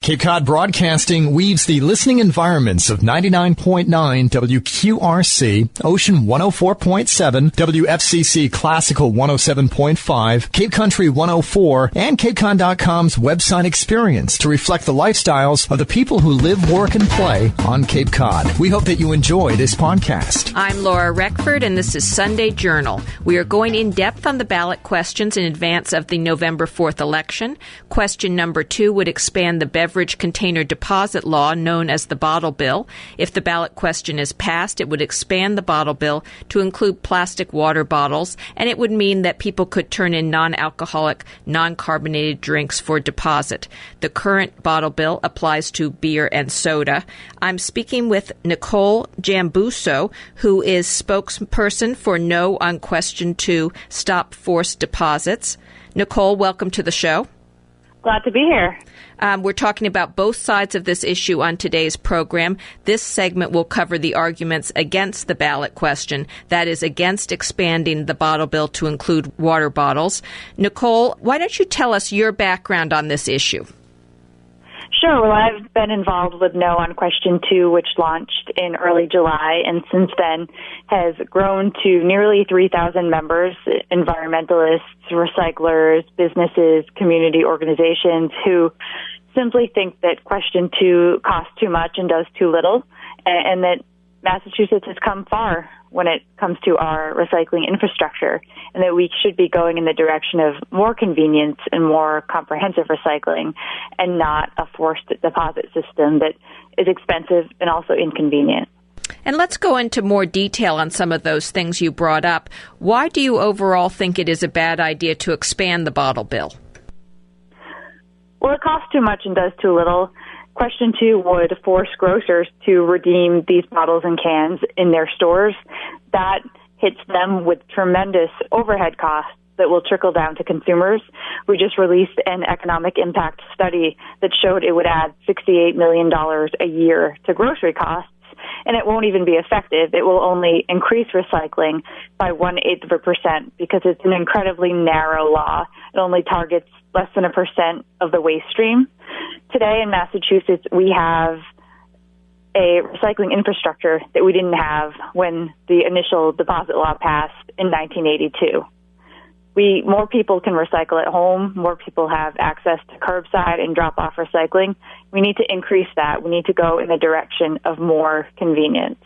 Cape Cod Broadcasting weaves the listening environments of 99.9 WQRC, Ocean 104.7, WFCC Classical 107.5, Cape Country 104, and CapeCon.com's website experience to reflect the lifestyles of the people who live, work, and play on Cape Cod. We hope that you enjoy this podcast. I'm Laura Reckford, and this is Sunday Journal. We are going in depth on the ballot questions in advance of the November 4th election. Question number 2 would expand the beverage container deposit law known as the bottle bill. If the ballot question is passed, it would expand the bottle bill to include plastic water bottles, and it would mean that people could turn in non-alcoholic, non-carbonated drinks for deposit. The current bottle bill applies to beer and soda. I'm speaking with Nicole Giambusso, who is spokesperson for No on Question 2, Stop Forced Deposits. Nicole, welcome to the show. Glad to be here. We're talking about both sides of this issue on today's program. This segment will cover the arguments against the ballot question, that is, against expanding the bottle bill to include water bottles. Nicole, why don't you tell us your background on this issue? Sure. Well, I've been involved with No on Question 2, which launched in early July, and since then has grown to nearly 3,000 members, environmentalists, recyclers, businesses, community organizations who simply think that Question 2 costs too much and does too little, and that Massachusetts has come far when it comes to our recycling infrastructure, and that we should be going in the direction of more convenience and more comprehensive recycling and not a forced deposit system that is expensive and also inconvenient. And let's go into more detail on some of those things you brought up. Why do you overall think it is a bad idea to expand the bottle bill? Well, it costs too much and does too little. Question 2 would force grocers to redeem these bottles and cans in their stores. That hits them with tremendous overhead costs that will trickle down to consumers. We just released an economic impact study that showed it would add $68 million a year to grocery costs, and it won't even be effective. It will only increase recycling by 0.1% because it's an incredibly narrow law. It only targets less than 1% of the waste stream. Today in Massachusetts, we have a recycling infrastructure that we didn't have when the initial deposit law passed in 1982. More people can recycle at home. More people have access to curbside and drop-off recycling. We need to increase that. We need to go in the direction of more convenience.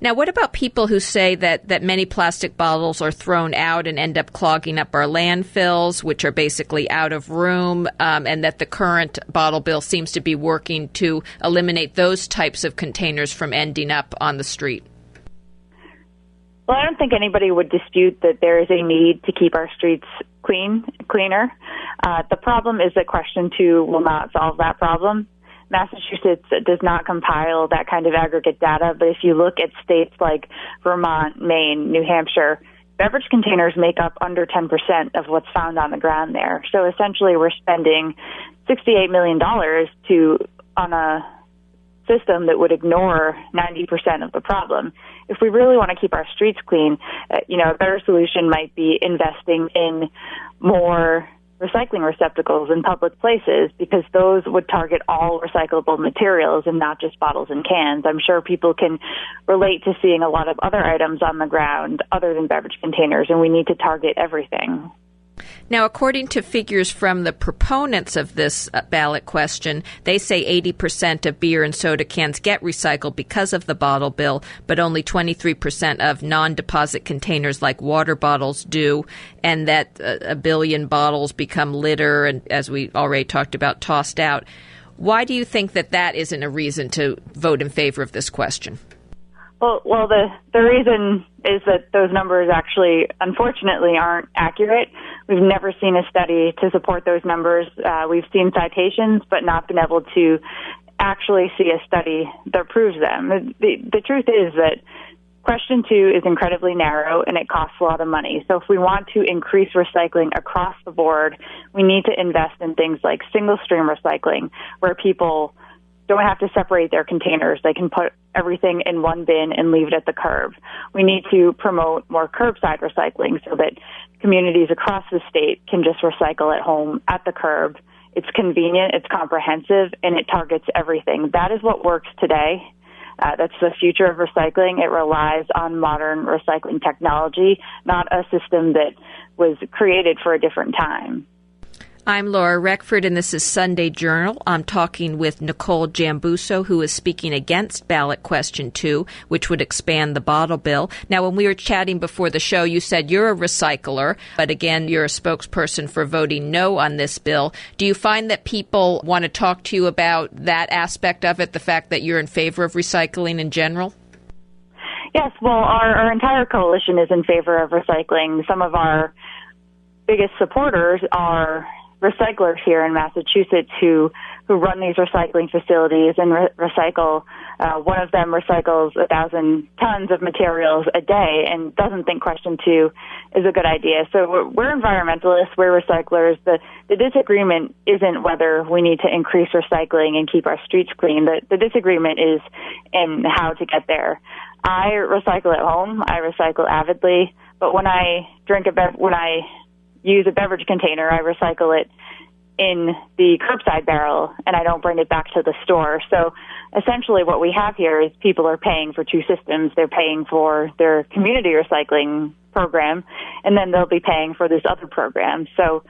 Now, what about people who say that many plastic bottles are thrown out and end up clogging up our landfills, which are basically out of room, and that the current bottle bill seems to be working to eliminate those types of containers from ending up on the street? Well, I don't think anybody would dispute that there is a need to keep our streets cleaner. The problem is that Question 2 will not solve that problem. Massachusetts does not compile that kind of aggregate data, but if you look at states like Vermont, Maine, New Hampshire, beverage containers make up under 10% of what's found on the ground there. So essentially we're spending $68 million on a system that would ignore 90% of the problem. If we really want to keep our streets clean, a better solution might be investing in more recycling receptacles in public places, because those would target all recyclable materials and not just bottles and cans. I'm sure people can relate to seeing a lot of other items on the ground other than beverage containers, and we need to target everything. Now, according to figures from the proponents of this ballot question, they say 80% of beer and soda cans get recycled because of the bottle bill, but only 23% of non-deposit containers like water bottles do, and that a billion bottles become litter and, as we already talked about, tossed out. Why do you think that isn't a reason to vote in favor of this question? Well, the reason is that those numbers actually, unfortunately, aren't accurate. We've never seen a study to support those numbers. We've seen citations, but not been able to actually see a study that proves them. The truth is that Question 2 is incredibly narrow, and it costs a lot of money. So if we want to increase recycling across the board, we need to invest in things like single-stream recycling, where people don't have to separate their containers. They can put everything in one bin and leave it at the curb. We need to promote more curbside recycling so that communities across the state can just recycle at home, at the curb, It's convenient, it's comprehensive, and it targets everything. That is what works today. That's the future of recycling. It relies on modern recycling technology, not a system that was created for a different time. I'm Laura Reckford, and this is Sunday Journal. I'm talking with Nicole Giambusso, who is speaking against ballot question 2, which would expand the bottle bill. Now, when we were chatting before the show, you said you're a recycler, but again, you're a spokesperson for voting no on this bill. Do you find that people want to talk to you about that aspect of it, the fact that you're in favor of recycling in general? Yes, well, our entire coalition is in favor of recycling. Some of our biggest supporters are recyclers here in Massachusetts who run these recycling facilities and recycle. One of them recycles 1,000 tons of materials a day and doesn't think question 2 is a good idea. So we're environmentalists, we're recyclers. The disagreement isn't whether we need to increase recycling and keep our streets clean. The disagreement is in how to get there. I recycle at home. I recycle avidly, but when I use a beverage container, I recycle it in the curbside barrel, and I don't bring it back to the store. So essentially what we have here is people are paying for two systems. They're paying for their community recycling program, and then they'll be paying for this other program. So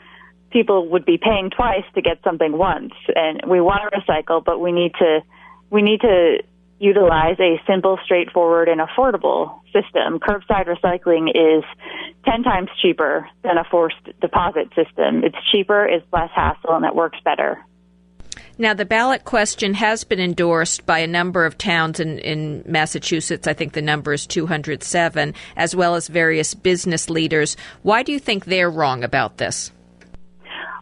people would be paying twice to get something once. And we want to recycle, but we need to utilize a simple, straightforward, and affordable system. Curbside recycling is 10 times cheaper than a forced deposit system. It's cheaper, it's less hassle, and it works better. Now, the ballot question has been endorsed by a number of towns in Massachusetts. I think the number is 207, as well as various business leaders. Why do you think they're wrong about this?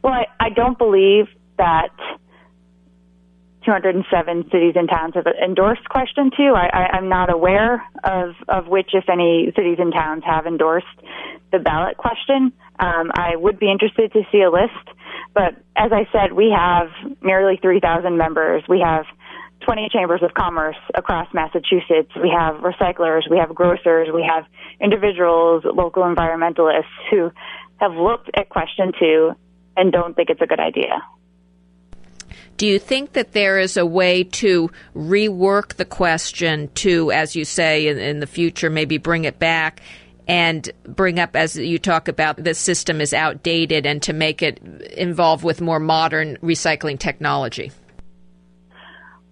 Well, I don't believe that 207 cities and towns have endorsed question 2. I'm not aware of which, if any, cities and towns have endorsed the ballot question. I would be interested to see a list. But as I said, we have nearly 3,000 members. We have 20 chambers of commerce across Massachusetts. We have recyclers. We have grocers. We have individuals, local environmentalists who have looked at question 2 and don't think it's a good idea. Do you think that there is a way to rework the question to, as you say, in the future, maybe bring it back and bring up, as you talk about, the system is outdated, and to make it involve with more modern recycling technology?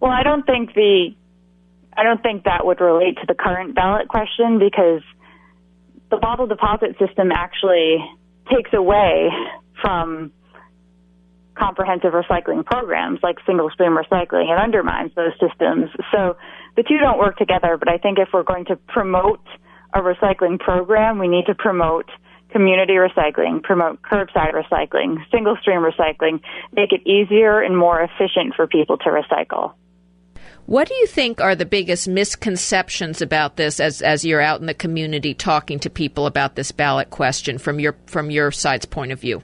Well, I don't think that would relate to the current ballot question, because the bottle deposit system actually takes away from comprehensive recycling programs like single-stream recycling and undermines those systems. So the two don't work together, but I think if we're going to promote a recycling program, we need to promote community recycling, promote curbside recycling, single-stream recycling, make it easier and more efficient for people to recycle. What do you think are the biggest misconceptions about this as you're out in the community talking to people about this ballot question from your side's point of view?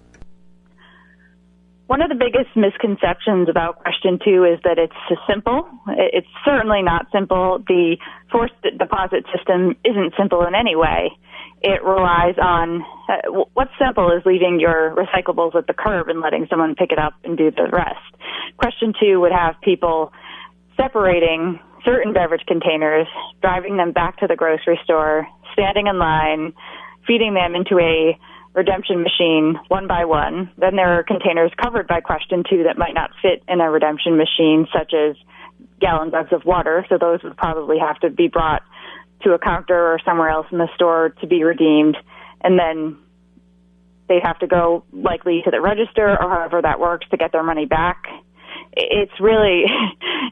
One of the biggest misconceptions about question 2 is that it's simple. It's certainly not simple. The forced deposit system isn't simple in any way. It relies on, what's simple is leaving your recyclables at the curb and letting someone pick it up and do the rest. Question 2 would have people separating certain beverage containers, driving them back to the grocery store, standing in line, feeding them into a redemption machine one by one. Then there are containers covered by question 2 that might not fit in a redemption machine, such as gallon jugs of water. So those would probably have to be brought to a counter or somewhere else in the store to be redeemed. And then they'd have to go likely to the register or however that works to get their money back. It's really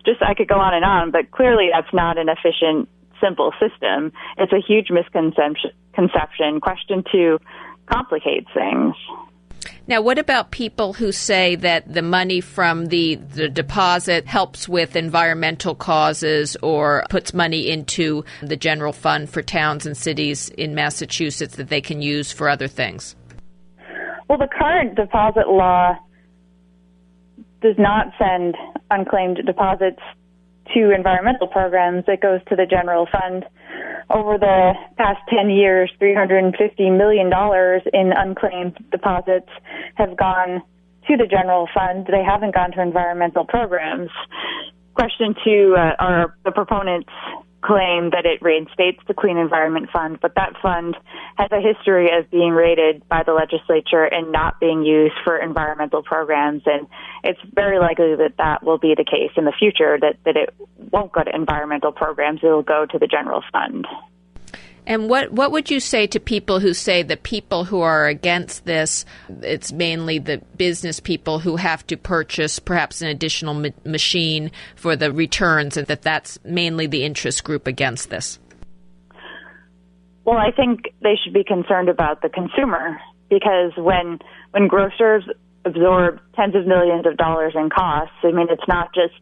just, I could go on and on, but clearly that's not an efficient, simple system. It's a huge misconception. Question 2 complicates things. Now, what about people who say that the money from the deposit helps with environmental causes or puts money into the general fund for towns and cities in Massachusetts that they can use for other things? Well, the current deposit law does not send unclaimed deposits to environmental programs. It goes to the general fund. Over the past 10 years, $350 million in unclaimed deposits have gone to the general fund. They haven't gone to environmental programs. Question 2, are the proponents claim that it reinstates the Clean Environment Fund, but that fund has a history of being raided by the legislature and not being used for environmental programs, and it's very likely that that will be the case in the future, that it won't go to environmental programs, it will go to the general fund. And what would you say to people who say the people who are against this, it's mainly the business people who have to purchase perhaps an additional machine for the returns, and that's mainly the interest group against this? Well, I think they should be concerned about the consumer, because when grocers absorb tens of millions of dollars in costs, I mean, it's not just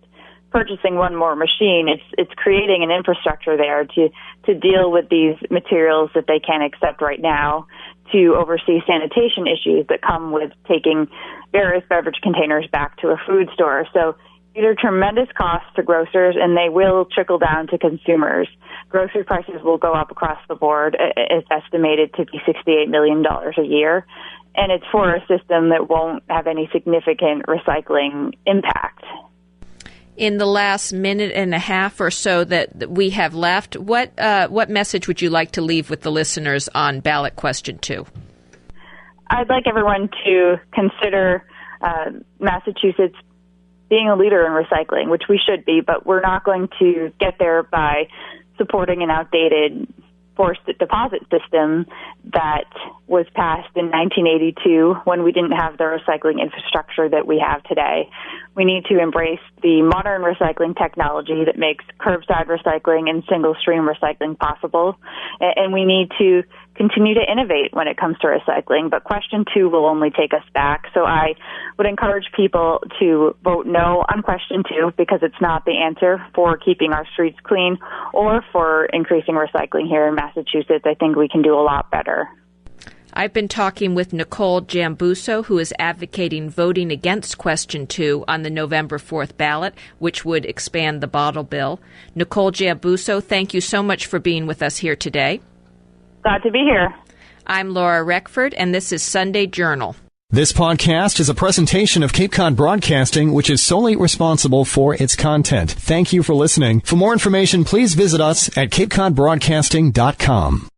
purchasing one more machine, it's creating an infrastructure there to deal with these materials that they can't accept right now, to oversee sanitation issues that come with taking various beverage containers back to a food store. So these are tremendous costs to grocers, and they will trickle down to consumers. Grocery prices will go up across the board. It's estimated to be $68 million a year, and it's for a system that won't have any significant recycling impact. In the last minute and a half or so that we have left, what message would you like to leave with the listeners on ballot question 2? I'd like everyone to consider Massachusetts being a leader in recycling, which we should be, but we're not going to get there by supporting an outdated forced deposit system that was passed in 1982 when we didn't have the recycling infrastructure that we have today. We need to embrace the modern recycling technology that makes curbside recycling and single-stream recycling possible, and we need to continue to innovate when it comes to recycling, but question 2 will only take us back. So I would encourage people to vote no on question 2, because it's not the answer for keeping our streets clean or for increasing recycling here in Massachusetts. I think we can do a lot better. I've been talking with Nicole Giambusso, who is advocating voting against question 2 on the November 4th ballot, which would expand the bottle bill. Nicole Giambusso, thank you so much for being with us here today. Glad to be here. I'm Laura Reckford, and this is Sunday Journal. This podcast is a presentation of Cape Cod Broadcasting, which is solely responsible for its content. Thank you for listening. For more information, please visit us at capecodbroadcasting.com.